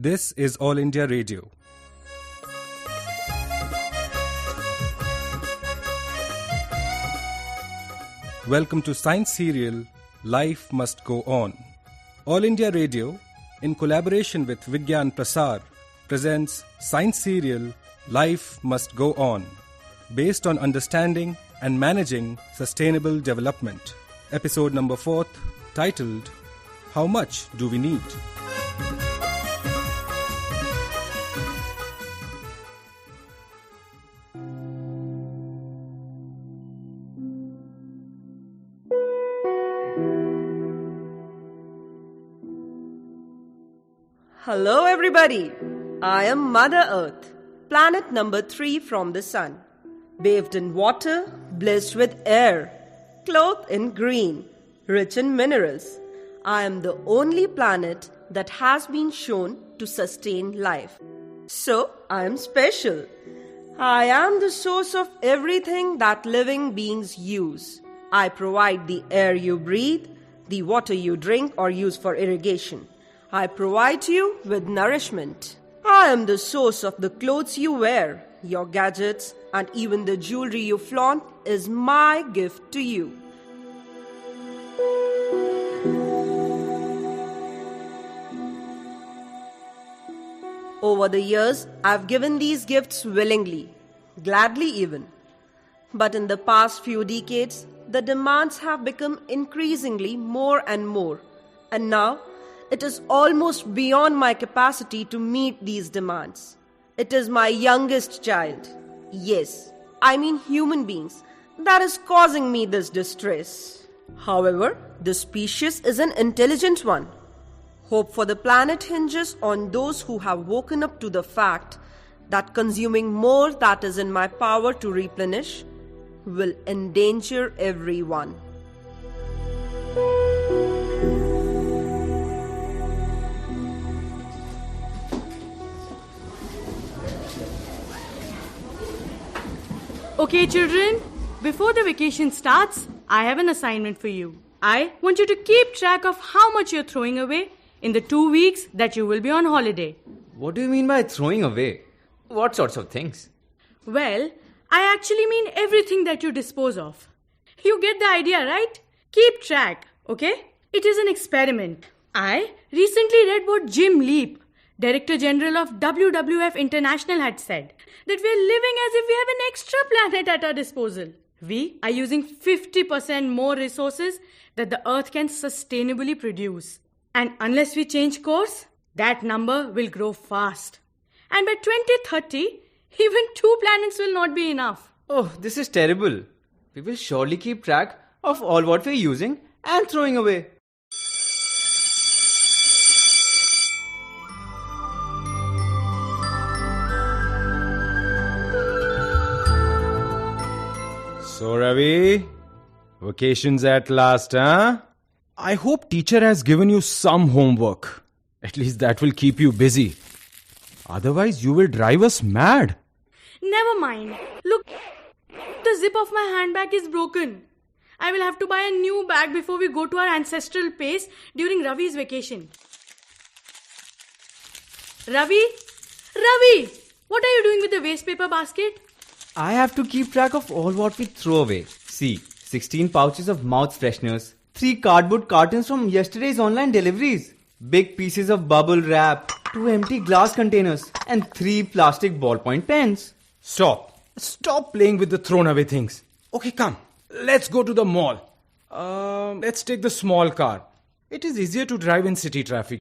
This is All India Radio. Welcome to Science Serial, Life Must Go On. All India Radio, in collaboration with Vigyan-Prasar, presents Science Serial, Life Must Go On, based on understanding and managing sustainable development. Episode number 4, titled, How Much Do We Need? Hello everybody, I am Mother Earth, planet number 3 from the Sun, bathed in water, blessed with air, clothed in green, rich in minerals. I am the only planet that has been shown to sustain life. So I am special. I am the source of everything that living beings use. I provide the air you breathe, the water you drink or use for irrigation. I provide you with nourishment. I am the source of the clothes you wear, your gadgets, and even the jewelry you flaunt is my gift to you. Over the years, I've given these gifts willingly, gladly even. But in the past few decades, the demands have become increasingly more and more, and now it is almost beyond my capacity to meet these demands. It is my youngest child, yes, I mean human beings, that is causing me this distress. However, the species is an intelligent one. Hope for the planet hinges on those who have woken up to the fact that consuming more that is in my power to replenish will endanger everyone. Okay, children, before the vacation starts, I have an assignment for you. I want you to keep track of how much you're throwing away in the 2 weeks that you will be on holiday. What do you mean by throwing away? What sorts of things? Well, I actually mean everything that you dispose of. You get the idea, right? Keep track, okay? It is an experiment. I recently read what Jim Leap, Director General of WWF International, had said, that we are living as if we have an extra planet at our disposal. We are using 50% more resources that the Earth can sustainably produce. And unless we change course, that number will grow fast. And by 2030, even 2 planets will not be enough. Oh, this is terrible. We will surely keep track of all what we're using and throwing away. So Ravi, vacations at last, huh? I hope teacher has given you some homework. At least that will keep you busy. Otherwise you will drive us mad. Never mind. Look, the zip of my handbag is broken. I will have to buy a new bag before we go to our ancestral place during Ravi's vacation. Ravi, what are you doing with the waste paper basket? I have to keep track of all what we throw away. See, 16 pouches of mouth fresheners, 3 cardboard cartons from yesterday's online deliveries, big pieces of bubble wrap, 2 empty glass containers, and 3 plastic ballpoint pens. Stop playing with the thrown away things. Okay, come. Let's go to the mall. Let's take the small car. It is easier to drive in city traffic.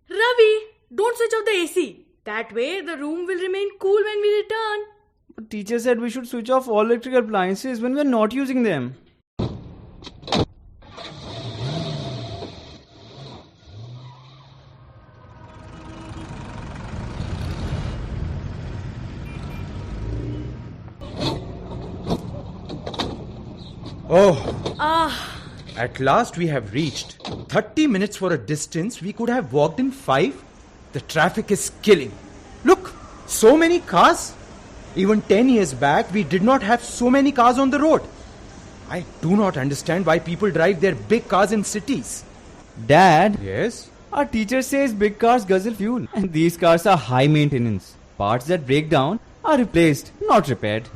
Ravi, don't switch off the AC. That way the room will remain cool when we return. But teacher said we should switch off all electrical appliances when we're not using them. At last we have reached. 30 minutes for a distance we could have walked in 5. The traffic is killing. Look, so many cars. Even 10 years back, we did not have so many cars on the road. I do not understand why people drive their big cars in cities. Dad? Yes? Our teacher says big cars guzzle fuel, and these cars are high maintenance. Parts that break down are replaced, not repaired.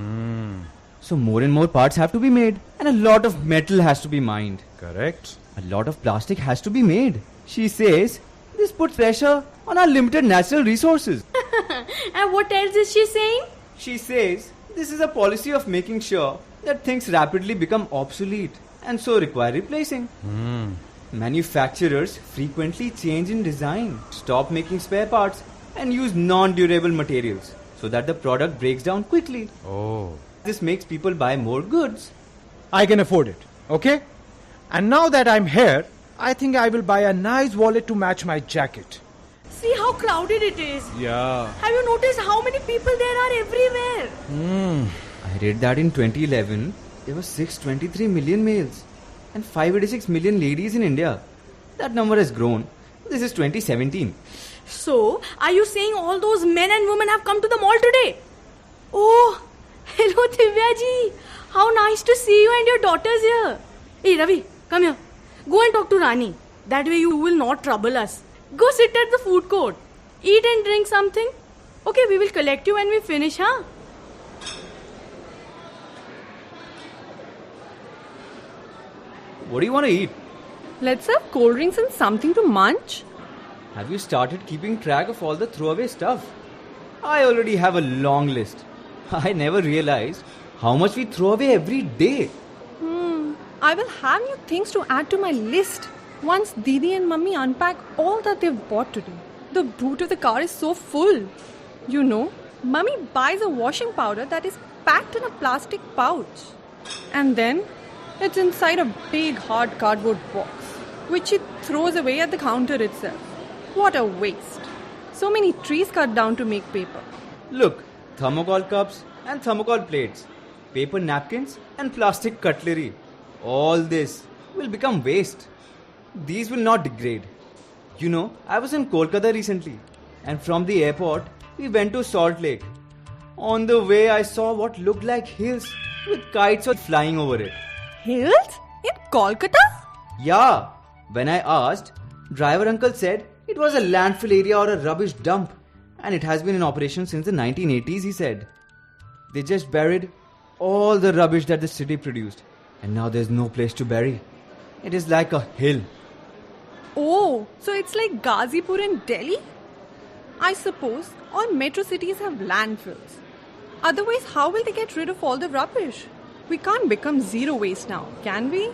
So more and more parts have to be made, and a lot of metal has to be mined. Correct. A lot of plastic has to be made. She says this puts pressure on our limited natural resources. And what else is she saying? She says this is a policy of making sure that things rapidly become obsolete and so require replacing. Manufacturers frequently change in design, stop making spare parts, and use non-durable materials so that the product breaks down quickly. Oh. This makes people buy more goods. I can afford it, okay? And now that I'm here, I think I will buy a nice wallet to match my jacket. See how crowded it is. Yeah. Have you noticed how many people there are everywhere? I read that in 2011, there were 623 million males and 586 million ladies in India. That number has grown. This is 2017. So, are you saying all those men and women have come to the mall today? Oh, hello Divya ji. How nice to see you and your daughters here. Hey Ravi, come here. Go and talk to Rani. That way you will not trouble us. Go sit at the food court. Eat and drink something. Okay, we will collect you when we finish, huh? What do you want to eat? Let's have cold drinks and something to munch. Have you started keeping track of all the throwaway stuff? I already have a long list. I never realized how much we throw away every day. I will have new things to add to my list once Didi and Mummy unpack all that they've bought today. The boot of the car is so full. You know, Mummy buys a washing powder that is packed in a plastic pouch. And then it's inside a big hard cardboard box, which she throws away at the counter itself. What a waste. So many trees cut down to make paper. Look, thermocol cups and thermocol plates, paper napkins and plastic cutlery. All this will become waste. These will not degrade. You know, I was in Kolkata recently, and from the airport, we went to Salt Lake. On the way, I saw what looked like hills with kites flying over it. Hills? In Kolkata? Yeah. When I asked, driver uncle said it was a landfill area or a rubbish dump, and it has been in operation since the 1980s, he said. They just buried all the rubbish that the city produced, and now there's no place to bury. It is like a hill. Oh, so it's like Gazipur in Delhi? I suppose all metro cities have landfills. Otherwise, how will they get rid of all the rubbish? We can't become zero waste now, can we?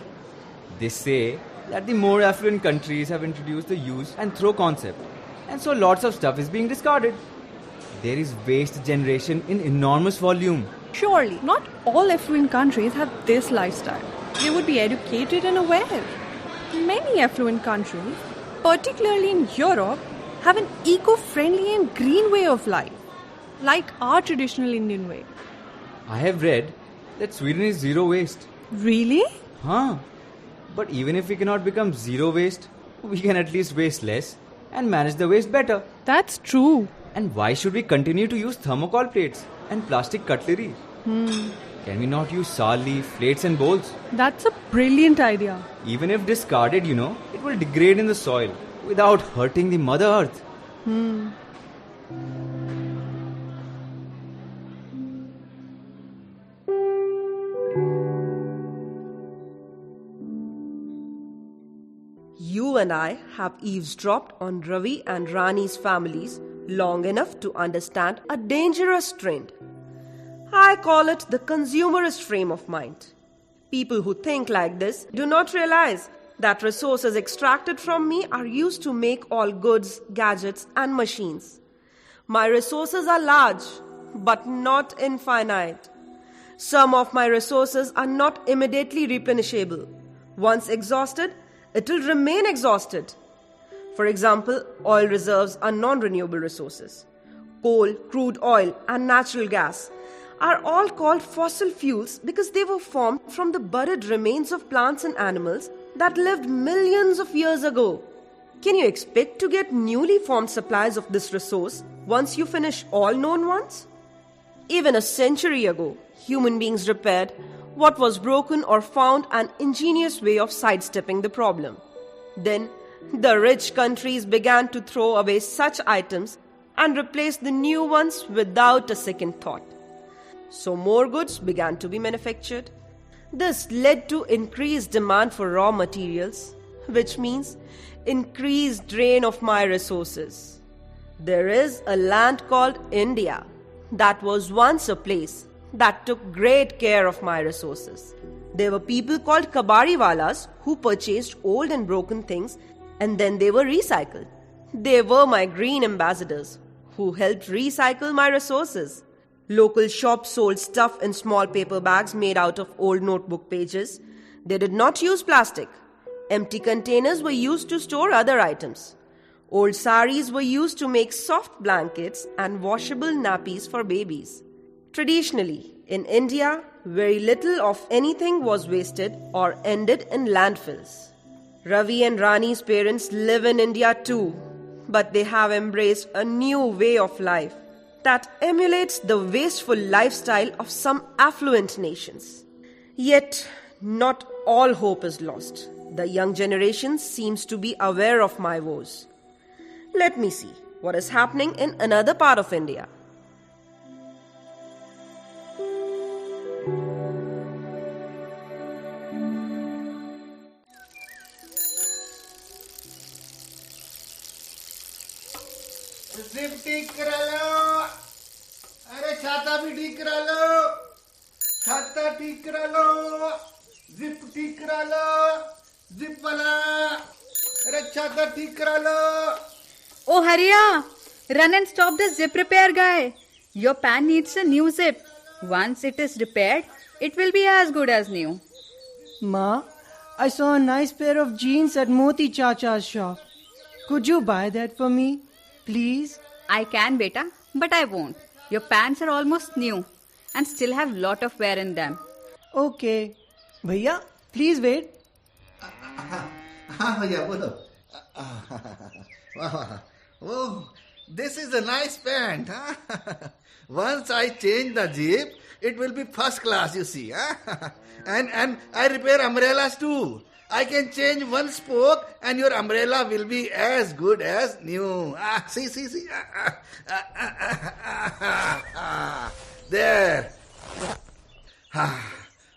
They say that the more affluent countries have introduced the use and throw concept, and so lots of stuff is being discarded. There is waste generation in enormous volume. Surely, not all affluent countries have this lifestyle. They would be educated and aware. Many affluent countries, particularly in Europe, have an eco-friendly and green way of life, like our traditional Indian way. I have read that Sweden is zero waste. Really? Huh? But even if we cannot become zero waste, we can at least waste less and manage the waste better. That's true. And why should we continue to use thermocol plates and plastic cutlery? Can we not use sal leaf, plates and bowls? That's a brilliant idea. Even if discarded, it will degrade in the soil without hurting the Mother Earth. You and I have eavesdropped on Ravi and Rani's families long enough to understand a dangerous trend. I call it the consumerist frame of mind. People who think like this do not realize that resources extracted from me are used to make all goods, gadgets, and machines. My resources are large, but not infinite. Some of my resources are not immediately replenishable. Once exhausted, it will remain exhausted. For example, oil reserves are non-renewable resources. Coal, crude oil, and natural gas are all called fossil fuels because they were formed from the buried remains of plants and animals that lived millions of years ago. Can you expect to get newly formed supplies of this resource once you finish all known ones? Even a century ago, human beings repaired what was broken or found an ingenious way of sidestepping the problem. Then, The rich countries began to throw away such items and replace the new ones without a second thought. So more goods began to be manufactured. This led to increased demand for raw materials, which means increased drain of my resources. There is a land called India that was once a place that took great care of my resources. There were people called kabariwalas who purchased old and broken things and then they were recycled. They were my green ambassadors who helped recycle my resources. Local shops sold stuff in small paper bags made out of old notebook pages. They did not use plastic. Empty containers were used to store other items. Old saris were used to make soft blankets and washable nappies for babies. Traditionally, in India, very little of anything was wasted or ended in landfills. Ravi and Rani's parents live in India too, but they have embraced a new way of life that emulates the wasteful lifestyle of some affluent nations. Yet, not all hope is lost. The young generation seems to be aware of my woes. Let me see what is happening in another part of India. Zip ठीक करा लो। अरे छाता भी ठीक करा लो। छाता ठीक करा लो। जिप ठीक करा लो। जिप वाला। अरे छाता ठीक करा लो। Oh, Hariya! Run and stop the zip repair guy. Your pan needs a new zip. Once it is repaired, it will be as good as new. Ma, I saw a nice pair of jeans at Moti Chacha's shop. Could you buy that for me, please? I can, beta, but I won't. Your pants are almost new and still have lot of wear in them. Okay. Bhaiya, please wait. हाँ भैया बोलो। Oh, this is a nice pant. Huh? Once I change the zip, it will be first class, you see. Huh? And I repair umbrellas too. I can change one spoke and your umbrella will be as good as new. See. There.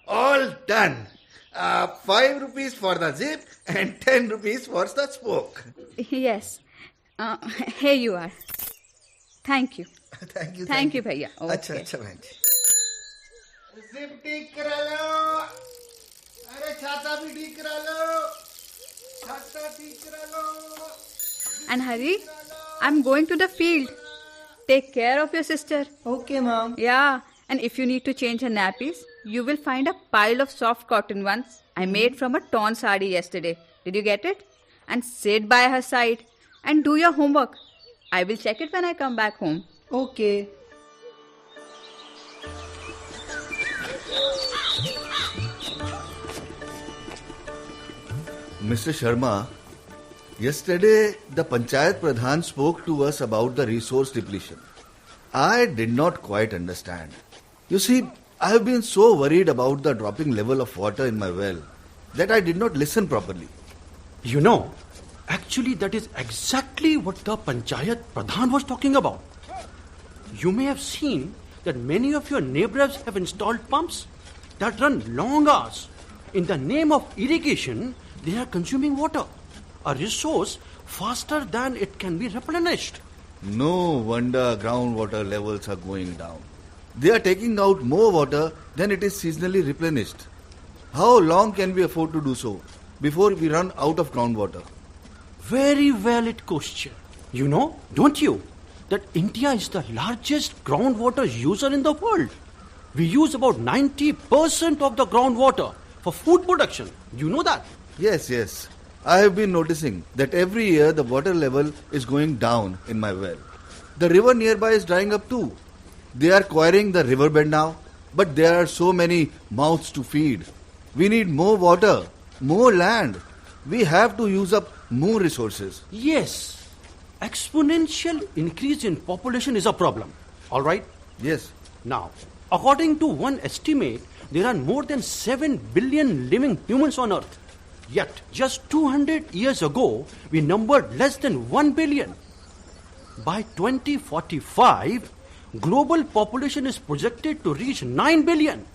All done. 5 rupees for the zip and 10 rupees for the spoke. Yes. Here you are. Thank you. Thank you. Thank you, Bhaiya. Okay. अच्छा बहन जी। Zip ठीक करा लो। अरे छाता भी ठीक करा लो। छाता ठीक करा लो। And Hari, I'm going to the field. Take care of your sister. Okay, Mom. Yeah, and if you need to change her nappies, you will find a pile of soft cotton ones I made from a torn sari yesterday. Did you get it? And sit by her side and do your homework. I will check it when I come back home. Okay. Mr. Sharma, yesterday the Panchayat Pradhan spoke to us about the resource depletion. I did not quite understand. You see, I have been so worried about the dropping level of water in my well that I did not listen properly. You know, actually that is exactly what the Panchayat Pradhan was talking about. You may have seen that many of your neighbors have installed pumps that run long hours. In the name of irrigation, they are consuming water, a resource faster than it can be replenished. No wonder groundwater levels are going down. They are taking out more water than it is seasonally replenished. How long can we afford to do so before we run out of groundwater? Very valid question. You know, don't you, that India is the largest groundwater user in the world. We use about 90% of the groundwater for food production. You know that? Yes. I have been noticing that every year the water level is going down in my well. The river nearby is drying up too. They are quarrying the riverbed now, but there are so many mouths to feed. We need more water, more land. We have to use up more resources. Yes. Exponential increase in population is a problem. All right? Yes. Now, according to one estimate, there are more than 7 billion living humans on Earth. Yet, just 200 years ago, we numbered less than 1 billion. By 2045, global population is projected to reach 9 billion.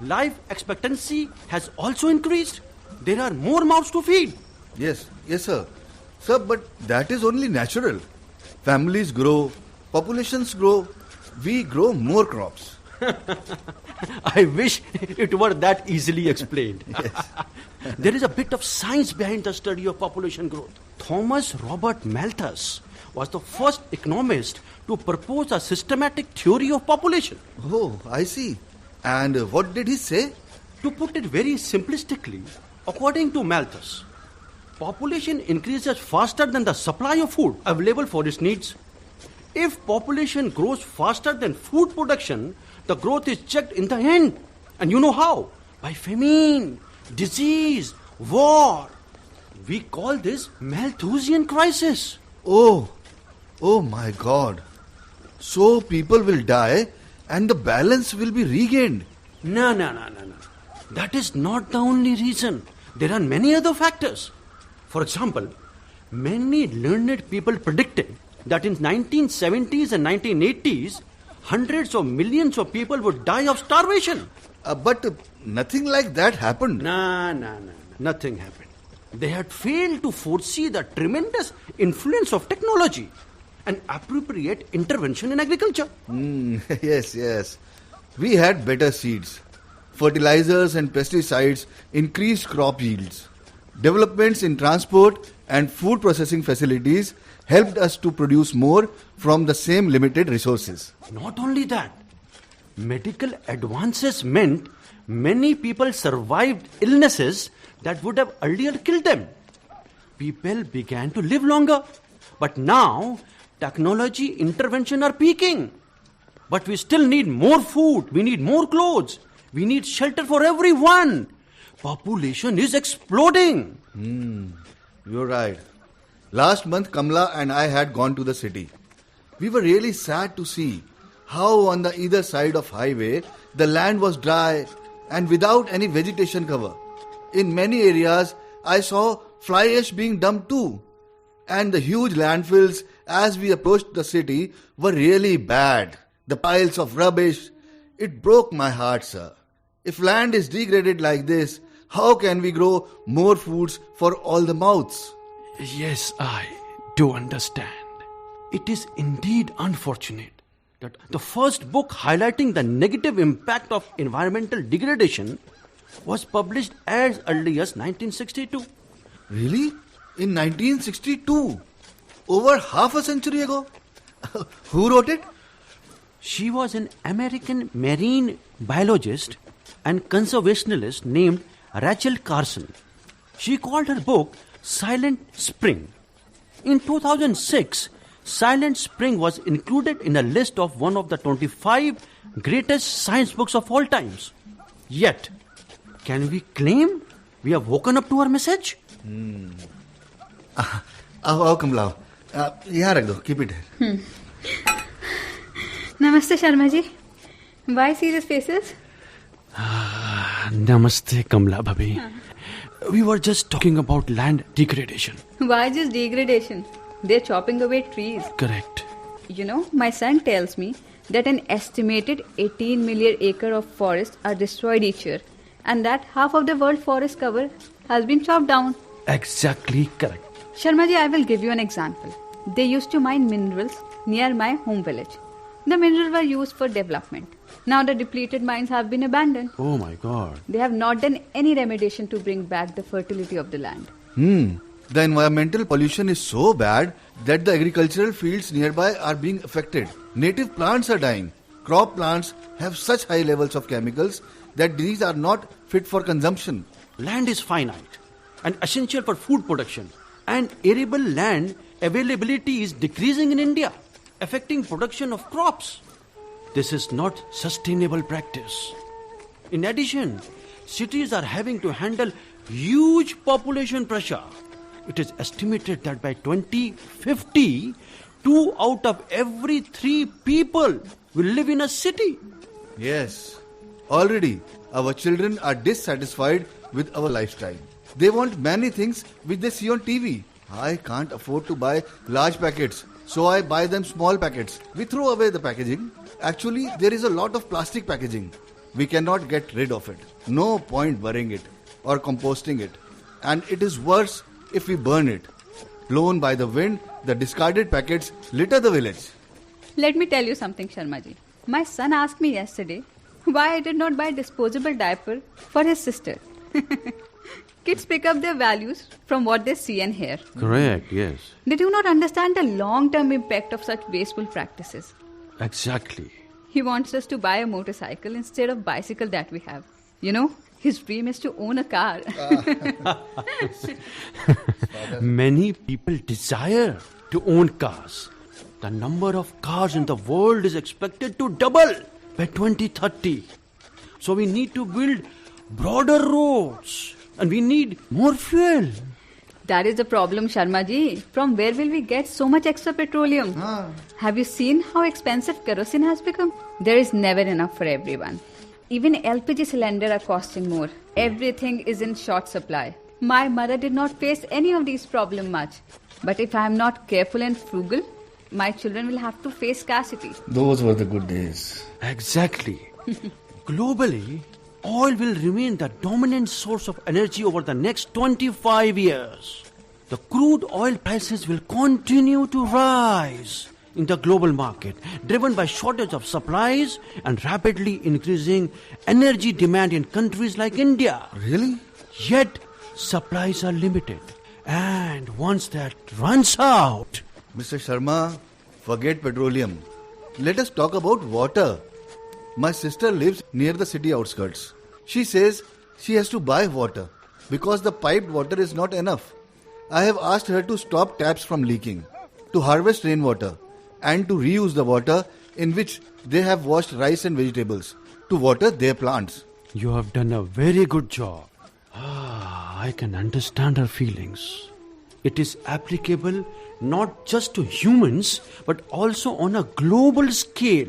Life expectancy has also increased. There are more mouths to feed. Yes, sir. Sir, but that is only natural. Families grow, populations grow, we grow more crops. I wish it were that easily explained. Yes. There is a bit of science behind the study of population growth. Thomas Robert Malthus was the first economist to propose a systematic theory of population. Oh, I see. And what did he say? To put it very simplistically, according to Malthus, population increases faster than the supply of food available for its needs. If population grows faster than food production, the growth is checked in the end. And you know how? By famine, disease, war. We call this Malthusian crisis. Oh my God. So people will die and the balance will be regained. No. That is not the only reason. There are many other factors. For example, many learned people predicted that in 1970s and 1980s, hundreds of millions of people would die of starvation. But nothing like that happened. No. Nothing happened. They had failed to foresee the tremendous influence of technology and appropriate intervention in agriculture. Yes. We had better seeds. Fertilizers and pesticides increased crop yields. Developments in transport and food processing facilities helped us to produce more from the same limited resources. Not only that, medical advances meant many people survived illnesses that would have earlier killed them. People began to live longer. But now, technology intervention are peaking. But we still need more food, we need more clothes, we need shelter for everyone. Population is exploding. You're right. Last month, Kamla and I had gone to the city. We were really sad to see how on the either side of highway, the land was dry and without any vegetation cover. In many areas, I saw fly ash being dumped too. And the huge landfills as we approached the city were really bad. The piles of rubbish. It broke my heart, sir. If land is degraded like this, how can we grow more foods for all the mouths? Yes, I do understand. It is indeed unfortunate that the first book highlighting the negative impact of environmental degradation was published as early as 1962. Really? In 1962? Over half a century ago? Who wrote it? She was an American marine biologist and conservationist named Rachel Carson. She called her book Silent Spring. In 2006, Silent Spring was included in a list of one of the 25 greatest science books of all times. Yet, can we claim we have woken up to our message? आओ कमला यहाँ रख दो, keep it here. Namaste, Sharma ji. Why serious faces? Namaste, Kamla Bhabhi. We were just talking about land degradation. Why just degradation? They're chopping away trees. Correct. You know, my son tells me that an estimated 18 million acres of forests are destroyed each year, and that half of the world forest cover has been chopped down. Exactly correct. Sharma ji, I will give you an example. They used to mine minerals near my home village. The minerals were used for development. Now the depleted mines have been abandoned. Oh my God. They have not done any remediation to bring back the fertility of the land. The environmental pollution is so bad that the agricultural fields nearby are being affected. Native plants are dying. Crop plants have such high levels of chemicals that these are not fit for consumption. Land is finite and essential for food production. And arable land availability is decreasing in India, affecting production of crops. This is not sustainable practice. In addition, cities are having to handle huge population pressure. It is estimated that by 2050, 2 out of every 3 people will live in a city. Yes. Already, our children are dissatisfied with our lifestyle. They want many things which they see on TV. I can't afford to buy large packets, so I buy them small packets. We throw away the packaging. Actually, there is a lot of plastic packaging. We cannot get rid of it. No point burying it or composting it. And it is worse if we burn it. Blown by the wind, the discarded packets litter the village. Let me tell you something, Sharmaji. My son asked me yesterday why I did not buy a disposable diaper for his sister. Kids pick up their values from what they see and hear. Correct, yes. They do not understand the long-term impact of such wasteful practices. Exactly. He wants us to buy a motorcycle instead of bicycle that we have. You know, his dream is to own a car. Many people desire to own cars. The number of cars in the world is expected to double by 2030. So we need to build broader roads and we need more fuel. That is the problem, Sharmaji. From where will we get so much extra petroleum? Have you seen how expensive kerosene has become? There is never enough for everyone. Even LPG cylinders are costing more. Everything is in short supply. My mother did not face any of these problems much. But if I am not careful and frugal, my children will have to face scarcity. Those were the good days. Exactly. Globally, oil will remain the dominant source of energy over the next 25 years. The crude oil prices will continue to rise in the global market, driven by shortage of supplies and rapidly increasing energy demand in countries like India. Really? Yet, supplies are limited. And once that runs out... Mr. Sharma, forget petroleum. Let us talk about water. My sister lives near the city outskirts. She says she has to buy water because the piped water is not enough. I have asked her to stop taps from leaking, to harvest rainwater, and to reuse the water in which they have washed rice and vegetables to water their plants. You have done a very good job. I can understand her feelings. It is applicable not just to humans but also on a global scale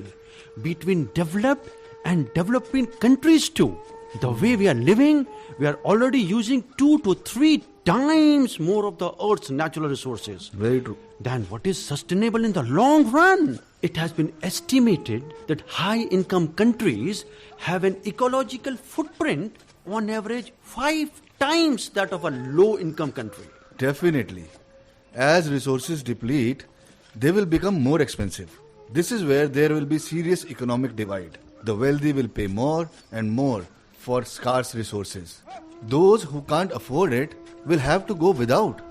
between developed and developing countries too. The way we are living, we are already using 2 to 3 times more of the Earth's natural resources. Very true. Than what is sustainable in the long run. It has been estimated that high-income countries have an ecological footprint on average 5 times that of a low-income country. Definitely. As resources deplete, they will become more expensive. This is where there will be serious economic divide. The wealthy will pay more and more for scarce resources. Those who can't afford it will have to go without.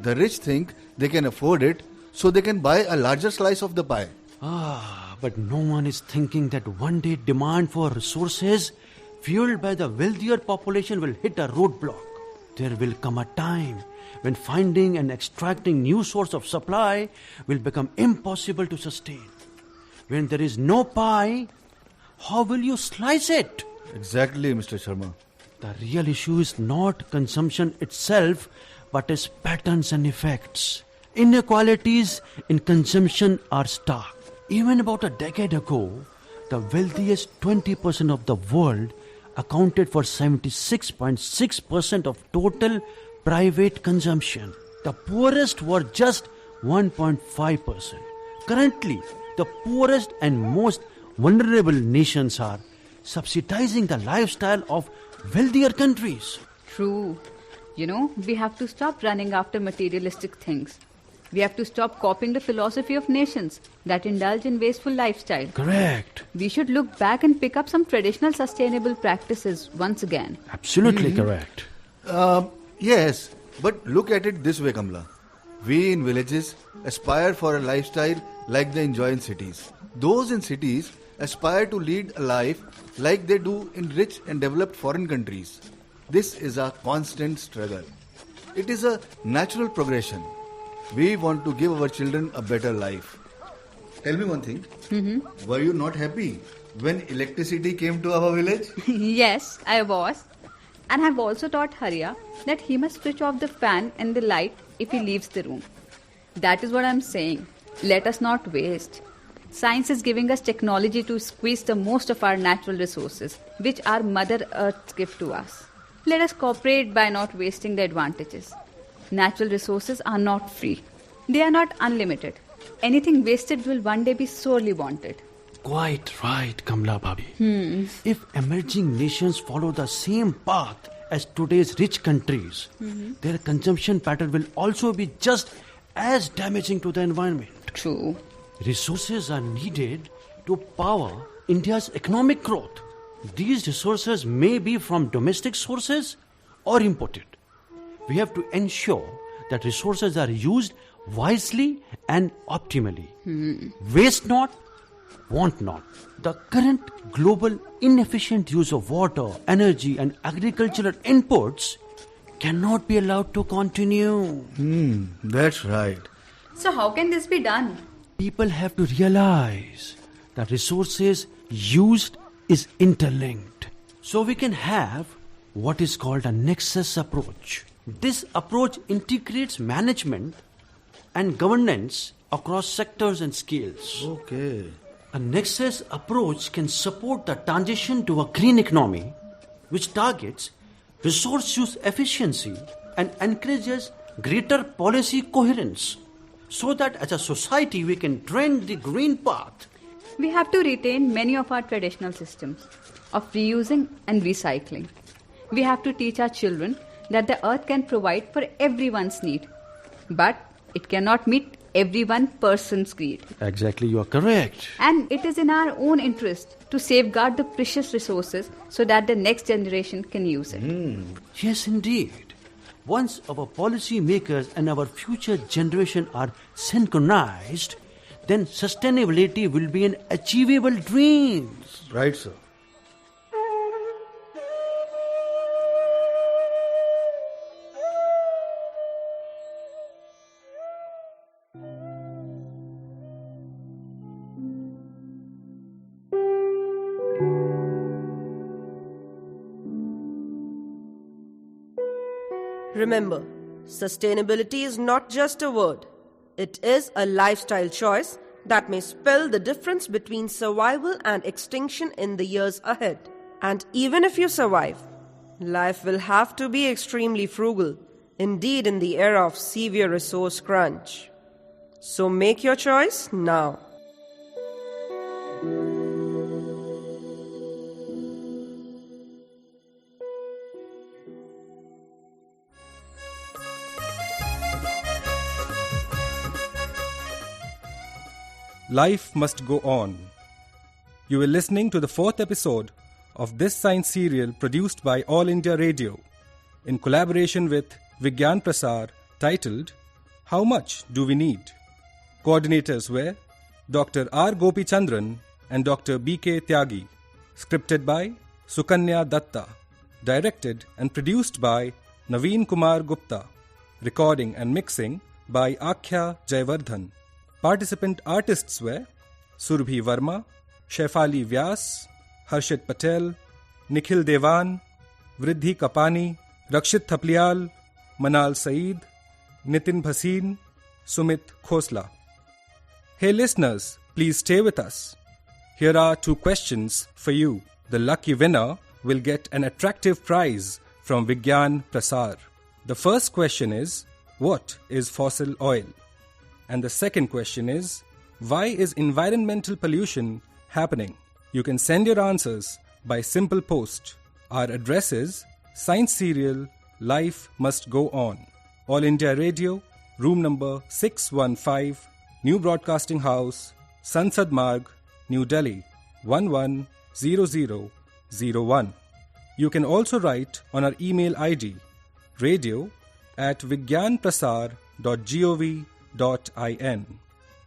The rich think they can afford it, so they can buy a larger slice of the pie. But no one is thinking that one day demand for resources fueled by the wealthier population will hit a roadblock. There will come a time when finding and extracting new source of supply will become impossible to sustain. When there is no pie, how will you slice it? Exactly, Mr. Sharma. The real issue is not consumption itself, but its patterns and effects. Inequalities in consumption are stark. Even about a decade ago, the wealthiest 20% of the world accounted for 76.6% of total private consumption. The poorest were just 1.5%. Currently, the poorest and most vulnerable nations are subsidizing the lifestyle of wealthier countries. True. You know, we have to stop running after materialistic things. We have to stop copying the philosophy of nations that indulge in wasteful lifestyle. Correct. We should look back and pick up some traditional sustainable practices once again. Absolutely correct. Yes, but look at it this way, Kamla. We in villages aspire for a lifestyle like they enjoy in cities. Those in cities aspire to lead a life like they do in rich and developed foreign countries. This is a constant struggle. It is a natural progression. We want to give our children a better life. Tell me one thing. Were you not happy when electricity came to our village? Yes, I was. And I've also taught Harya that he must switch off the fan and the light if he leaves the room. That is what I'm saying. Let us not waste. Science is giving us technology to squeeze the most of our natural resources, which our Mother Earth gives to us. Let us cooperate by not wasting the advantages. Natural resources are not free. They are not unlimited. Anything wasted will one day be sorely wanted. Quite right, Kamla Bhabhi. If emerging nations follow the same path as today's rich countries, their consumption pattern will also be just as damaging to the environment. True. Resources are needed to power India's economic growth. These resources may be from domestic sources or imported. We have to ensure that resources are used wisely and optimally. Waste not, want not. The current global inefficient use of water, energy and agricultural inputs cannot be allowed to continue. That's right. So how can this be done? People have to realize that resources used is interlinked. So we can have what is called a nexus approach. This approach integrates management and governance across sectors and scales. Okay. A nexus approach can support the transition to a green economy, which targets resource use efficiency and encourages greater policy coherence, so that as a society we can trend the green path. We have to retain many of our traditional systems of reusing and recycling. We have to teach our children that the earth can provide for everyone's need, but it cannot meet every one person's greed. Exactly, you are correct. And it is in our own interest to safeguard the precious resources so that the next generation can use it. Yes, indeed. Once our policy makers and our future generation are synchronized, then sustainability will be an achievable dream. Right, sir. Remember, sustainability is not just a word. It is a lifestyle choice that may spell the difference between survival and extinction in the years ahead. And even if you survive, life will have to be extremely frugal, indeed in the era of severe resource crunch. So make your choice now. Life must go on. You are listening to the 4th episode of this science serial produced by All India Radio in collaboration with Vigyan-Prasar, titled How Much Do We Need? Coordinators were Dr. R. Gopichandran and Dr. B.K. Tyagi. Scripted by Sukanya Datta. Directed and produced by Naveen Kumar Gupta. Recording and mixing by Akhya Jayavardhan. Participant artists were Surbhi Verma, Shefali Vyas, Harshit Patel, Nikhil Devan, Vriddhi Kapani, Rakshit Thaplial, Manal Saeed, Nitin Bhasin, Sumit Khosla. Hey listeners, please stay with us. Here are 2 questions for you. The lucky winner will get an attractive prize from Vigyan-Prasar. The first question is, what is fossil oil? And the second question is, why is environmental pollution happening? You can send your answers by simple post. Our address is Science Serial Life Must Go On. All India Radio, room number 615, New Broadcasting House, Sansad Marg, New Delhi, 110001. You can also write on our email ID, radio@vigyanprasar.gov.in.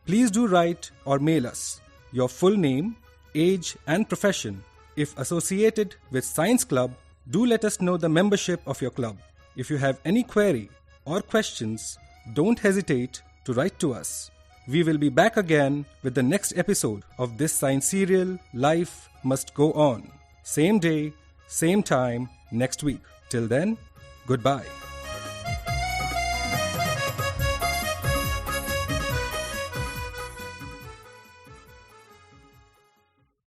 Please do write or mail us your full name, age and profession. If associated with Science Club, do let us know the membership of your club. If you have any query or questions, don't hesitate to write to us. We will be back again with the next episode of this science serial, Life Must Go On. Same day, same time, next week. Till then, goodbye.